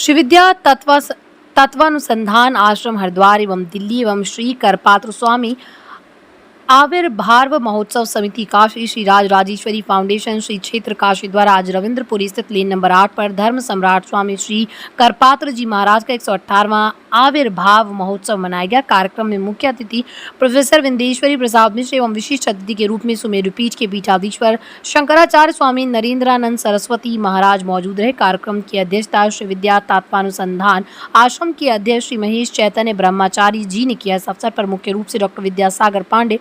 श्री विद्या तत्वानुसंधान आश्रम हरिद्वार एवं दिल्ली एवं श्री करपात्र स्वामी आविर्भाव महोत्सव समिति काशी, श्री राज राजेश्वरी फाउंडेशन श्री क्षेत्र काशी द्वारा आज रविंद्रपुरी स्थित लेन नंबर 8 पर धर्म सम्राट स्वामी श्री करपात्र जी महाराज का 118वां आविर्भाव महोत्सव मनाया गया। कार्यक्रम में मुख्य अतिथि प्रोफेसर विंदेश्वरी प्रसाद मिश्र एवं विशिष्ट अतिथि के रूप में सुमेरु पीठ के पीठाधीश्वर शंकराचार्य स्वामी नरेंद्रानंद सरस्वती महाराज मौजूद रहे। कार्यक्रम की अध्यक्षता श्री विद्या तत्वानुसंधान आश्रम के अध्यक्ष श्री महेश चैतन्य ब्रह्मचारी जी ने किया। इस अवसर पर मुख्य रूप से डॉक्टर विद्यासागर पांडे,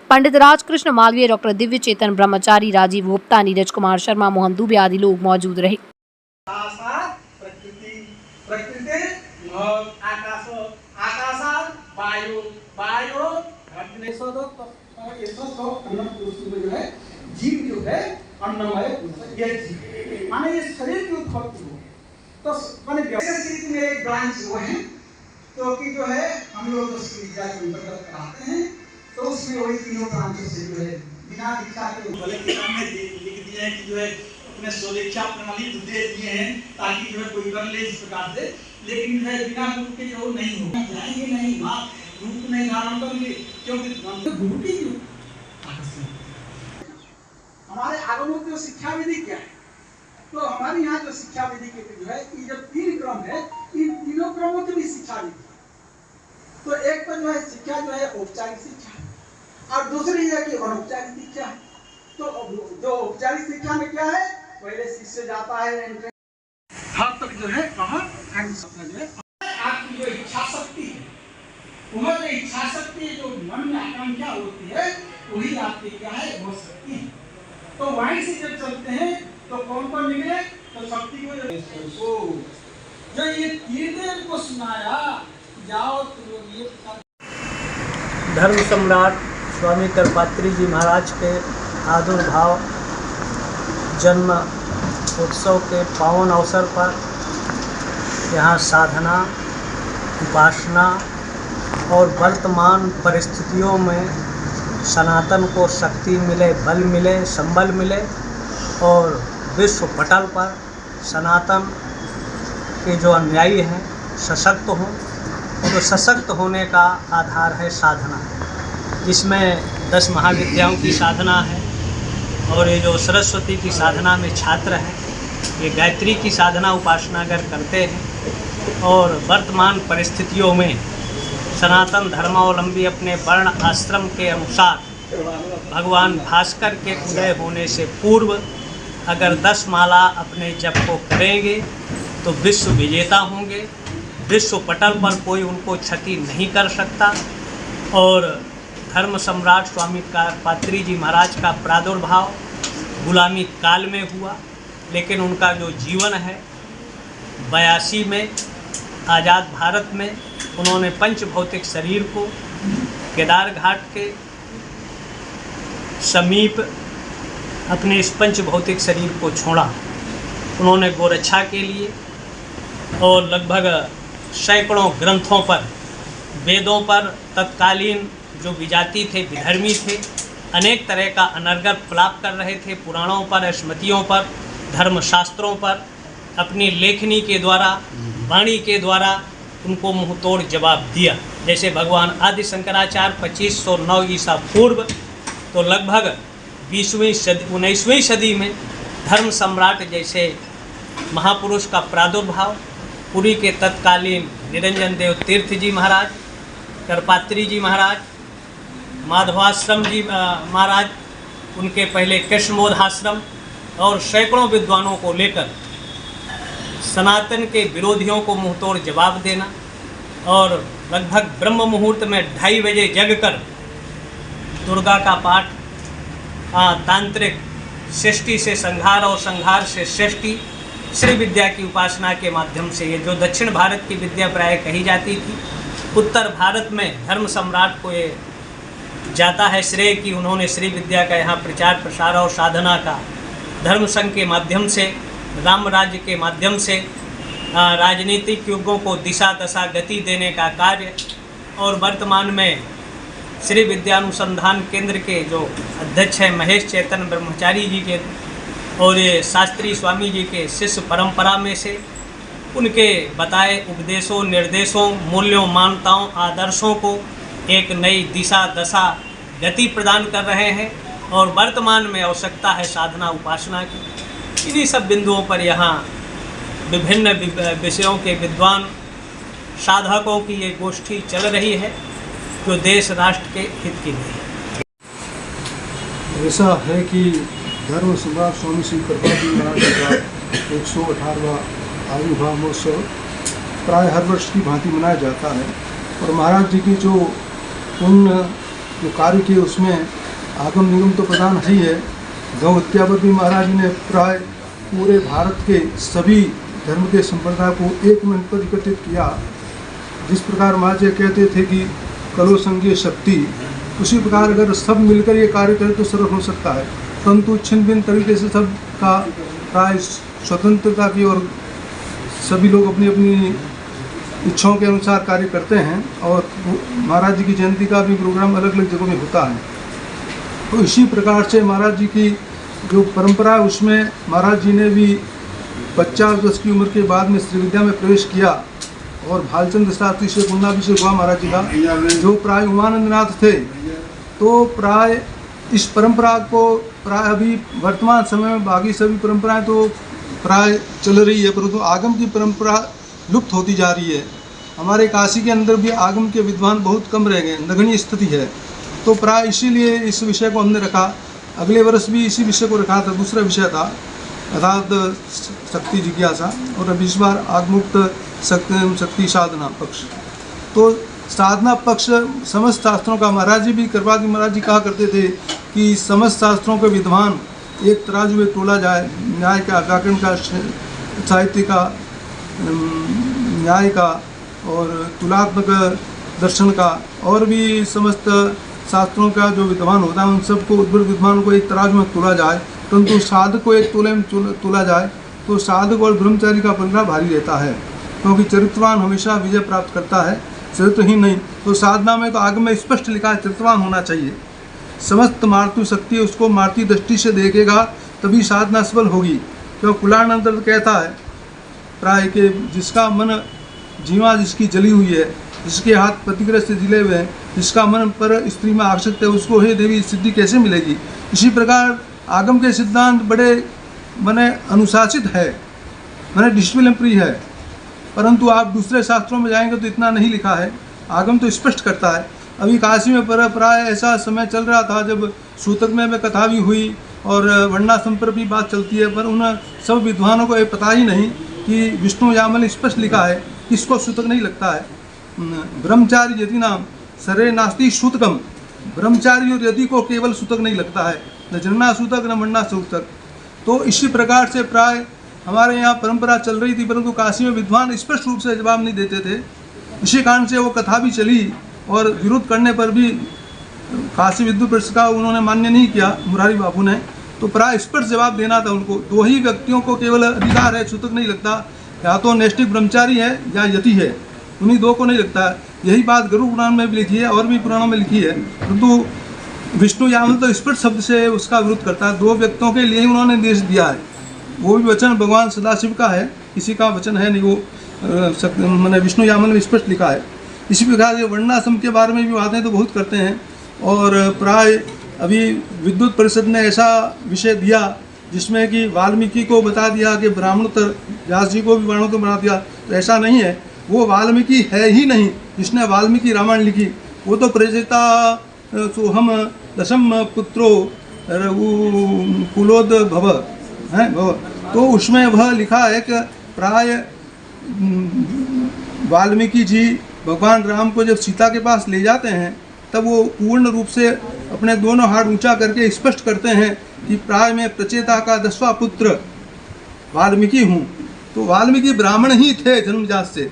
पंडित राजकृष्ण मालवीय, डॉक्टर दिव्य चेतन ब्रह्मचारी, राजीव गुप्ता, नीरज कुमार शर्मा, मोहन दुबे आदि लोग मौजूद रहे। जीव जो है अन्नमय माने ये शरीर की उत्पत्ति हो तो माने शरीर में एक ब्रांच वो है तो कि जो है हम लोग उसकी विद्या के अंतर्गत कराते हैं तो उसमें वही तीनों ब्रांचेस से जो है बिना दीक्षा के भले के सामने लिख दिया है कि जो है अपने स्वदीक्षा प्रणाली दे दिए हैं ताकि जो है कोई कर ले इस प्रकार से, लेकिन जो है बिना गुरु के जो नहीं होगा जाएंगे नहीं बात रूप नहीं धारण करेंगे क्योंकि गुरु की जो हमारे आगमों की शिक्षा विधि क्या है, तो हमारे यहाँ जो शिक्षा विधि के जो है ये जब 3 क्रम है, इन तीनों क्रमों की भी शिक्षा विधि, तो एक तो जो है शिक्षा जो है औपचारिक शिक्षा और दूसरी है कि अनौपचारिक शिक्षा। तो जो औपचारिक शिक्षा में क्या है, पहले शिष्य जाता है हाथ तक जो है कहाँ जो है आपकी जो इच्छा शक्ति है, वह जो इच्छा शक्ति जो मन में आकांक्षा होती है वही आपकी क्या है वो शक्ति है। तो वहीं से जब चलते हैं तो कौन कौन निकले, तो शक्ति को जो ये कीर्तन को सुनाया जाओ तो ये धर्म सम्राट स्वामी करपात्री जी महाराज के आविर्भाव जन्म उत्सव के पावन अवसर पर यहाँ साधना, उपासना और वर्तमान परिस्थितियों में सनातन को शक्ति मिले, बल मिले, संबल मिले और विश्व पटल पर सनातन के जो अनुयायी हैं सशक्त हों। तो सशक्त होने का आधार है साधना, जिसमें 10 महाविद्याओं की साधना है और ये जो सरस्वती की साधना में छात्र हैं ये गायत्री की साधना उपासना अगर करते हैं और वर्तमान परिस्थितियों में सनातन धर्मावलंबी अपने वर्ण आश्रम के अनुसार भगवान भास्कर के उदय होने से पूर्व अगर 10 माला अपने जप को करेंगे तो विश्व विजेता होंगे, विश्व पटल पर कोई उनको क्षति नहीं कर सकता। और धर्म सम्राट स्वामी करपात्री जी महाराज का प्रादुर्भाव गुलामी काल में हुआ, लेकिन उनका जो जीवन है 82 में आज़ाद भारत में उन्होंने पंच भौतिक शरीर को केदार घाट के समीप अपने इस पंच भौतिक शरीर को छोड़ा। उन्होंने गोरक्षा के लिए और लगभग सैकड़ों ग्रंथों पर, वेदों पर, तत्कालीन जो विजाति थे, विधर्मी थे, अनेक तरह का अनर्गल प्रलाप कर रहे थे, पुराणों पर, स्मृतियों पर, धर्मशास्त्रों पर अपनी लेखनी के द्वारा, वाणी के द्वारा उनको मुंहतोड़ जवाब दिया। जैसे भगवान आदि शंकराचार्य 2509 ईसा पूर्व तो लगभग 19वीं सदी में धर्म सम्राट जैसे महापुरुष का प्रादुर्भाव पुरी के तत्कालीन निरंजन देव तीर्थ जी महाराज, करपात्री जी महाराज, माधवाश्रम जी महाराज, उनके पहले कृष्णमोधाश्रम और सैकड़ों विद्वानों को लेकर सनातन के विरोधियों को मुंहतोड़ जवाब देना और लगभग ब्रह्म मुहूर्त में 2:30 बजे जगकर दुर्गा का पाठ, तांत्रिक सृष्टि से संहार और संहार से सृष्टि, श्री विद्या की उपासना के माध्यम से, ये जो दक्षिण भारत की विद्या प्राय कही जाती थी, उत्तर भारत में धर्म सम्राट को ये जाता है श्रेय कि उन्होंने श्री विद्या का यहाँ प्रचार प्रसार और साधना का धर्म संघ के माध्यम से, राम राज्य के माध्यम से राजनीतिक युगों को दिशा दशा गति देने का कार्य और वर्तमान में श्री विद्यानुसंधान केंद्र के जो अध्यक्ष हैं महेश चैतन्य ब्रह्मचारी जी के और ये शास्त्री स्वामी जी के शिष्य परंपरा में से उनके बताए उपदेशों, निर्देशों, मूल्यों, मान्यताओं, आदर्शों को एक नई दिशा, दशा, गति प्रदान कर रहे हैं और वर्तमान में आवश्यकता है साधना उपासना की। इन्हीं सब बिंदुओं पर यहाँ विभिन्न विषयों के विद्वान साधकों की ये गोष्ठी चल रही है जो देश राष्ट्र के हित की नहीं है। ऐसा है कि धर्म सम्राट स्वामी श्री कृपाजी महाराज जी का 118वां आविर्भाव महोत्सव प्राय हर वर्ष की भांति मनाया जाता है और महाराज जी की जो पुण्य जो कार्य किए उसमें आगम निगम तो प्रदान ही है। गौ हत्या पर भी महाराज जी ने प्राय पूरे भारत के सभी धर्म के संप्रदाय को एक मंच पर एकत्रित किया। जिस प्रकार महाराज जी कहते थे कि कलो संघीय शक्ति, उसी प्रकार अगर सब मिलकर ये कार्य करें तो सर्व हो सकता है, परंतु छिन्न भिन्न तरीके से सब का प्राय स्वतंत्रता की और सभी लोग अपनी अपनी इच्छाओं के अनुसार कार्य करते हैं और महाराज जी की जयंती का भी प्रोग्राम अलग अलग जगहों में होता है। तो इसी प्रकार से महाराज जी की जो परंपरा है उसमें महाराज जी ने भी 50 वर्ष की उम्र के बाद में श्री विद्या में प्रवेश किया और भालचंद्र शास्त्री से पुण्याभिषेक हुआ महाराज जी का, जो प्राय उमानंद नाथ थे। तो प्राय इस परंपरा को प्राय अभी वर्तमान समय में बाकी सभी परंपराएं तो प्राय चल रही है, परंतु आगम की परंपरा लुप्त होती जा रही है। हमारे काशी के अंदर भी आगम के विद्वान बहुत कम रह गए, नगण्य स्थिति है। तो प्राय इसीलिए इस विषय को हमने रखा। अगले वर्ष भी इसी विषय को रखा था, दूसरा विषय था अर्थात शक्ति जिज्ञासा, और अब इस बार आगमुक्त शक्ति साधना पक्ष। तो साधना पक्ष समस्त शास्त्रों का, महाराज जी भी कृपाजी महाराज जी कहा करते थे कि समस्त शास्त्रों के विद्वान एक तराजू में तोला जाए, न्याय का, व्याकरण का, साहित्य का, न्याय का और तुलात्मक दर्शन का और भी समस्त शास्त्रों का जो विद्वान होता है उन सबको उद्भुत विद्वानों को एक तराजू में तोला जाए, परंतु साधक को एक तोले में तोला जाए तो साधक और ब्रह्मचारी का पलड़ा भारी रहता है, क्योंकि चरित्रवान हमेशा विजय प्राप्त करता है, चरित्रहीन नहीं। तो साधना में तो आगम में स्पष्ट लिखा है चरित्रवान होना चाहिए। समस्त मार्तु शक्ति उसको मार्ती दृष्टि से देखेगा तभी साधना सफल होगी। क्योंकि कुलानंद कहता है प्राय के जिसका मन जीवा जिसकी जली हुई है, जिसके हाथ प्रतिग्रस्त जिले हुए हैं, जिसका मन पर स्त्री में आसक्त है, उसको हे देवी सिद्धि कैसे मिलेगी। इसी प्रकार आगम के सिद्धांत बड़े माने अनुशासित है, माने डिसिप्लिन प्रिय है, परंतु आप दूसरे शास्त्रों में जाएंगे तो इतना नहीं लिखा है। आगम तो स्पष्ट करता है। अभी काशी में प्राय ऐसा समय चल रहा था जब सूतक में कथा भी हुई और वर्णाश्रम पर भी बात चलती है, पर उन सब विद्वानों को ये पता ही नहीं कि विष्णु यामल स्पष्ट लिखा है, किसको सूतक नहीं लगता है। ब्रह्मचारी यदि नाम सरे नास्ति सूतकम, ब्रह्मचारी और यदि को केवल सूतक नहीं लगता है, न जनना सूतक न मरना सूतक। तो इसी प्रकार से प्राय हमारे यहाँ परंपरा चल रही थी, परंतु काशी में विद्वान स्पष्ट रूप से जवाब नहीं देते थे। इसी कारण से वो कथा भी चली और विरोध करने पर भी काशी विद्युत परिषद का उन्होंने मान्य नहीं किया मुरारी बाबू ने। तो प्राय स्पष्ट जवाब देना था उनको। दो ही व्यक्तियों को केवल अधिकार है, सूतक नहीं लगता, या तो नैष्ठिक ब्रह्मचारी है या यति है, उन्हीं दो को नहीं लगता है। यही बात गरुड़ पुराण में भी लिखी है और भी पुराणों में लिखी है, परंतु विष्णु यामल तो स्पष्ट शब्द से उसका विरोध करता है। दो व्यक्तियों के लिए ही उन्होंने निर्देश दिया है, वो भी वचन भगवान सदाशिव का है, किसी का वचन है नहीं, वो मैंने विष्णु यामल में स्पष्ट लिखा है। इसी प्रकार ये वर्णाश्रम के बारे में भी बातें तो बहुत करते हैं और प्राय अभी विद्युत परिषद ने ऐसा विषय दिया जिसमें कि वाल्मीकि को बता दिया कि ब्राह्मणोत्तर, व्यास जी को भी ब्राह्मणोत्तर बना दिया। तो ऐसा नहीं है, वो वाल्मीकि है ही नहीं जिसने वाल्मीकि रामायण लिखी। वो तो प्रजेता सोहम दशम पुत्रो कुलोद भव है भव, तो उसमें वह लिखा है कि प्राय वाल्मीकि जी भगवान राम को जब सीता के पास ले जाते हैं तब वो पूर्ण रूप से अपने दोनों हाथ ऊंचा करके स्पष्ट करते हैं कि प्राय में प्रचेता का 10वां पुत्र वाल्मीकि हूँ। तो वाल्मीकि ब्राह्मण ही थे जन्मजात से,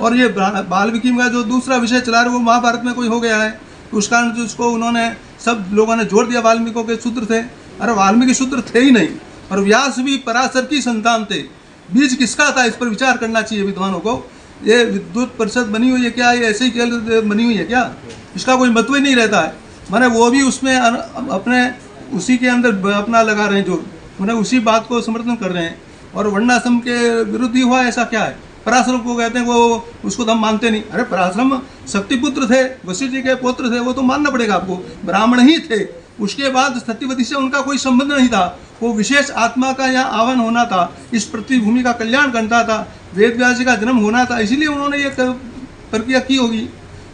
और ये वाल्मीकि का जो दूसरा विषय चला रहे वो महाभारत में कोई हो गया है, तो उस कारण से उसको उन्होंने सब लोगों ने जोड़ दिया वाल्मीकि के सूत्र थे। अरे वाल्मीकि सूत्र थे ही नहीं, और व्यास भी पराशर की संतान थे। बीज किसका था, इस पर विचार करना चाहिए विद्वानों को। ये विद्युत परिषद बनी हुई है क्या, ये ऐसे ही बनी हुई है क्या, इसका कोई महत्व ही नहीं रहता है। माने वो भी उसमें अपने उसी के अंदर अपना लगा रहे हैं, जो माने उसी बात को समर्थन कर रहे हैं, और वर्णाश्रम के विरुद्ध ही हुआ, ऐसा क्या है। पराशर को कहते हैं वो उसको तो हम मानते नहीं। अरे पराशरम शक्तिपुत्र थे, वशिष्ठ जी के पुत्र थे, वो तो मानना पड़ेगा आपको, ब्राह्मण ही थे। उसके बाद सत्यवती से उनका कोई संबंध नहीं था। वो विशेष आत्मा का यहाँ आवन होना था, इस पृथ्वीभूमि का कल्याण करना था, वेद व्यास जी का जन्म होना था, इसीलिए उन्होंने ये प्रक्रिया की होगी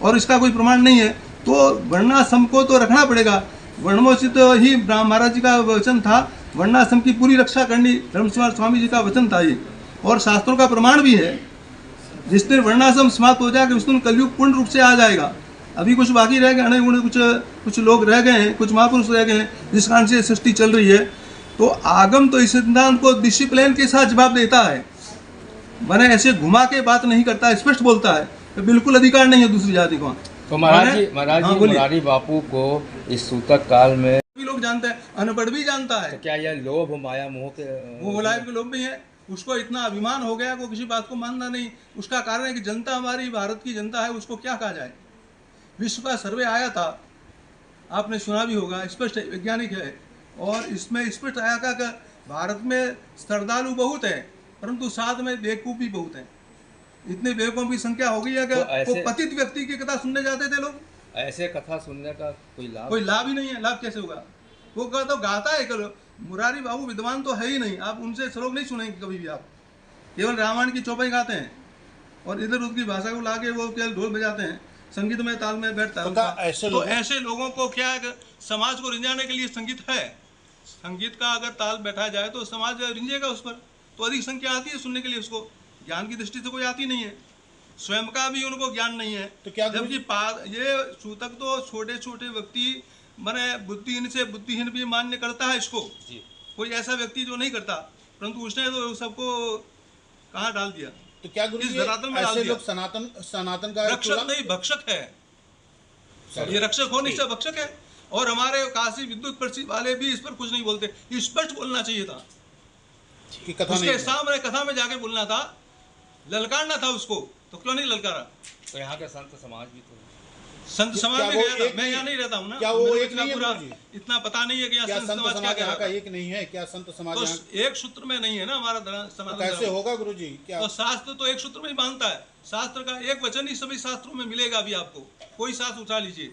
और इसका कोई प्रमाण नहीं है। तो वर्णाश्रम को तो रखना पड़ेगा। वर्णोचित ही महाराज जी का वचन था, वर्णाश्रम की पूरी रक्षा करनी धर्मकुमार स्वामी जी का वचन था ये, और शास्त्रों का प्रमाण भी है। जिस दिन वर्णाश्रम समाप्त हो जाएगा उस दिन कलयुग पूर्ण रूप से आ जाएगा। अभी कुछ बाकी रह गए, अनेक कुछ लोग रह गए हैं, कुछ महापुरुष रह गए हैं, जिस कारण से सृष्टि चल रही है। तो आगम तो इस सिद्धांत को डिसिप्लिन के साथ जवाब देता है, मैंने ऐसे घुमा के बात नहीं करता, स्पष्ट बोलता है, तो बिल्कुल अधिकार नहीं है दूसरी जाति को। तो महाराज जी मुरारी बापू को इस सूतक काल में भी लोग जानते हैं, अनपढ़ भी जानता है। तो क्या यह लोभ माया मोह के वो मुलायम के लोग भी हैं, उसको इतना अभिमान हो गया को किसी बात को मानना नहीं। उसका कारण है कि जनता हमारी भारत की जनता है, उसको क्या कहा जाए। विश्व का सर्वे आया था, आपने सुना भी होगा, स्पष्ट वैज्ञानिक है, और इसमें स्पष्ट आया था कि भारत में श्रद्धालु बहुत है परंतु साथ में बेवकूफ भी बहुत है। इतने बेवकूफ की संख्या हो गई है कि तो वो पतित व्यक्ति की कथा सुनने जाते थे लोग। ऐसे कथा सुनने का कोई लाभ ही नहीं है। लाभ कैसे होगा? वो तो गाता है कल, मुरारी बाबू विद्वान तो है ही नहीं, आप उनसे श्लोक नहीं सुनेंगे कभी भी। आप केवल रामायण की चौपाई गाते हैं और इधर उधर की भाषा को लाके वो केवल ढोल बजाते हैं, संगीत में ताल में बैठता है। तो ऐसे लोगों को क्या है, समाज को रिंजाने के लिए संगीत है। संगीत का अगर ताल बैठा जाए तो समाज रिंजेगा उस पर, तो अधिक संख्या आती है सुनने के लिए। उसको ज्ञान की दृष्टि से कोई आती नहीं है, स्वयं का भी उनको ज्ञान नहीं है। तो क्या जबकि ये सूतक तो छोटे छोटे व्यक्ति मैंने बुद्धिहीन से बुद्धिहीन भी मान्य करता है इसको, कोई ऐसा व्यक्ति जो नहीं करता, परंतु उसने तो सबको कहाँ डाल दिया। तो क्या गुरु जी ऐसे लोग सनातन का रक्षक नहीं भक्षक है, ये रक्षक हो नहीं सकता, भक्षक है। और हमारे काशी विद्युत परिषद वाले भी इस पर कुछ नहीं बोलते। स्पष्ट बोलना चाहिए था कि कथा उसके सामने कथा में जाके बोलना था, ललकारना था उसको, तो क्यों नहीं ललकारा। तो यहाँ के संत समाज भी तो संत समाज में गया था, मैं यहाँ नहीं रहता हूँ ना, क्या वो एक नहीं पूरा है? इतना पता नहीं है कि यहाँ संत समाज क्या का एक नहीं है क्या? संत समाज तो एक सूत्र में नहीं है ना हमारा सनातन। कैसे होगा गुरु जी? क्या तो शास्त्र तो एक सूत्र में ही बांधता है। शास्त्र का एक वचन ही सभी शास्त्रों में मिलेगा। अभी आपको कोई शास्त्र उठा लीजिए,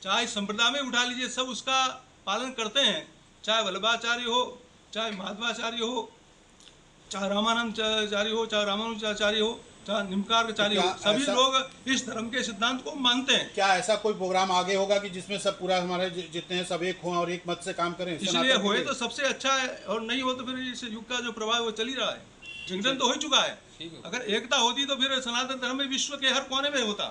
चाहे संप्रदाय में उठा लीजिए, सब उसका पालन करते हैं। चाहे वल्लभाचार्य हो, चाहे माधवाचार्य हो, चाहे रामानंदाचार्य हो, चाहे रामानुजाचार्य हो, चाहे निम्बकारचार्य हो, सभी लोग इस धर्म के सिद्धांत को मानते हैं। क्या ऐसा कोई प्रोग्राम आगे होगा कि जिसमें सब पूरा हमारे जितने हैं सब एक हों और एक मत से काम करें? इसलिए होए तो सबसे अच्छा है, और नहीं हो तो फिर इस युग का जो प्रभाव वो चल ही रहा है, जंगलन तो हो चुका है। अगर एकता होती तो फिर सनातन धर्म में विश्व के हर कोने में होता।